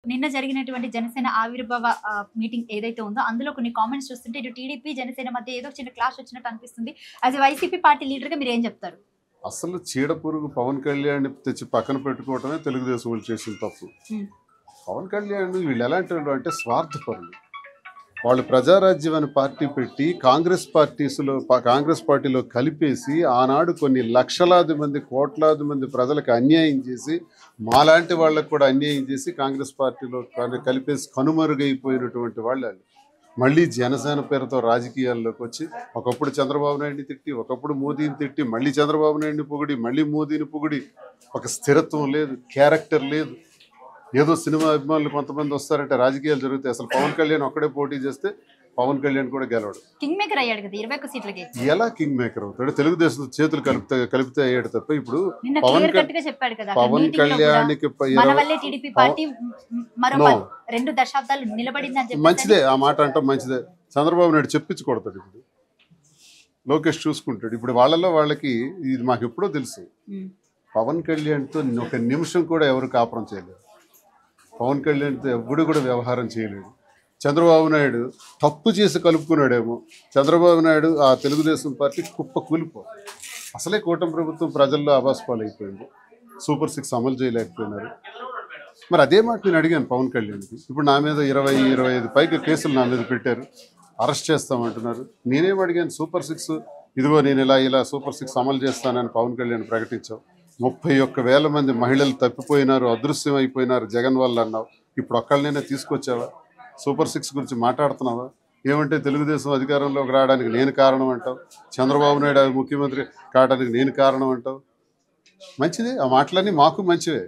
నిన్న జరిగినటువంటి జనసేన ఆవిర్భావ మీటింగ్ ఏదైతే ఉందో అందులో కొన్ని కామెంట్స్ చూస్తుంటే ఇటు టీడీపీ జనసేన మధ్య ఏదో చిన్న క్లాష్ వచ్చినట్టు అనిపిస్తుంది. As a YCP party leader గా మీరు ఏం చెప్తారు? అసలు చీడపురుగు పవన్ కళ్యాణ్ తెచ్చి పక్కన పెట్టుకోవటమే తెలుగుదేశం వాళ్ళు చేసిన తప్పు. పవన్ కళ్యాణ్ వీళ్ళు ఎలాంటి వాళ్ళు అంటే స్వార్థపరులు. వాళ్ళు ప్రజారాజ్యం అనే పార్టీ పెట్టి కాంగ్రెస్ పార్టీలో కలిపేసి ఆనాడు కొన్ని లక్షలాది మంది కోట్లాది మంది ప్రజలకు అన్యాయం చేసి మాలాంటి వాళ్ళకు కూడా అన్యాయం చేసి కాంగ్రెస్ పార్టీలో కలిపేసి కనుమరుగైపోయినటువంటి వాళ్ళు మళ్ళీ జనసేన పేరుతో రాజకీయాల్లోకి వచ్చి ఒకప్పుడు చంద్రబాబు నాయుడిని తిట్టి ఒకప్పుడు మోదీని తిట్టి మళ్ళీ చంద్రబాబు నాయుడిని పొగిడి మళ్ళీ మోదీని పొగిడి ఒక స్థిరత్వం లేదు, క్యారెక్టర్ లేదు. ఏదో సినిమా అభిమానులు కొంతమంది వస్తారంటే రాజకీయాలు జరుగుతాయి. అసలు పవన్ కళ్యాణ్ ఒక్కడే పోటీ చేస్తే పవన్ కళ్యాణ్ కూడా గెలవడు. కింగ్ మేకర్ అయ్యాడు కదా 21 సీట్లకి. ఎలా కింగ్ మేకర్ అవుతాడు? తెలుగుదేశం చేతులు కలిపితే అయ్యాడు తప్ప ఇప్పుడు పవన్ కళ్యాణ్కి మంచిదే ఆ మాట అంటే మంచిదే. చంద్రబాబు నాయుడు చెప్పించుకొడతాడు. ఇప్పుడు లోకేష్ చూసుకుంటాడు. ఇప్పుడు వాళ్ళకి ఇది మాకు ఎప్పుడో తెలుసు. పవన్ కళ్యాణ్తో ఒక నిమిషం కూడా ఎవరు కాపురం చేయలేరు. పవన్ కళ్యాణ్తో ఎప్పుడు కూడా వ్యవహారం చేయలేడు. చంద్రబాబు నాయుడు తప్పు చేసి కలుపుకున్నాడేమో. చంద్రబాబు నాయుడు ఆ తెలుగుదేశం పార్టీ కుప్ప కూలిపో. అసలే కూటమి ప్రభుత్వం ప్రజల్లో అభాస్పాలైపోయింది. సూపర్ 6 అమలు చేయలేకపోయినారు. మరి అదే మాట నేను అడిగాను పవన్ కళ్యాణ్కి. ఇప్పుడు నా మీద 20-25 పైకి కేసులు నా మీద పెట్టారు, అరెస్ట్ చేస్తామంటున్నారు. నేనేం అడిగాను? సూపర్ 6 ఇదిగో నేను ఇలా సూపర్ 6 అమలు చేస్తానని పవన్ కళ్యాణ్ ప్రకటించావు. 31,000 మంది మహిళలు తప్పిపోయినారు, అదృశ్యం అయిపోయినారు జగన్ వల్ల అన్నావు. ఇప్పుడు ఒక్కళ్ళనైనా తీసుకొచ్చావా? సూపర్ 6 గురించి మాట్లాడుతున్నావా? ఏమంటే తెలుగుదేశం అధికారంలోకి రావడానికి నేను కారణం అంటావు, చంద్రబాబు నాయుడు ముఖ్యమంత్రి కావడానికి నేను కారణం అంటావు. మంచిదే, ఆ మాటలన్నీ మాకు మంచివే.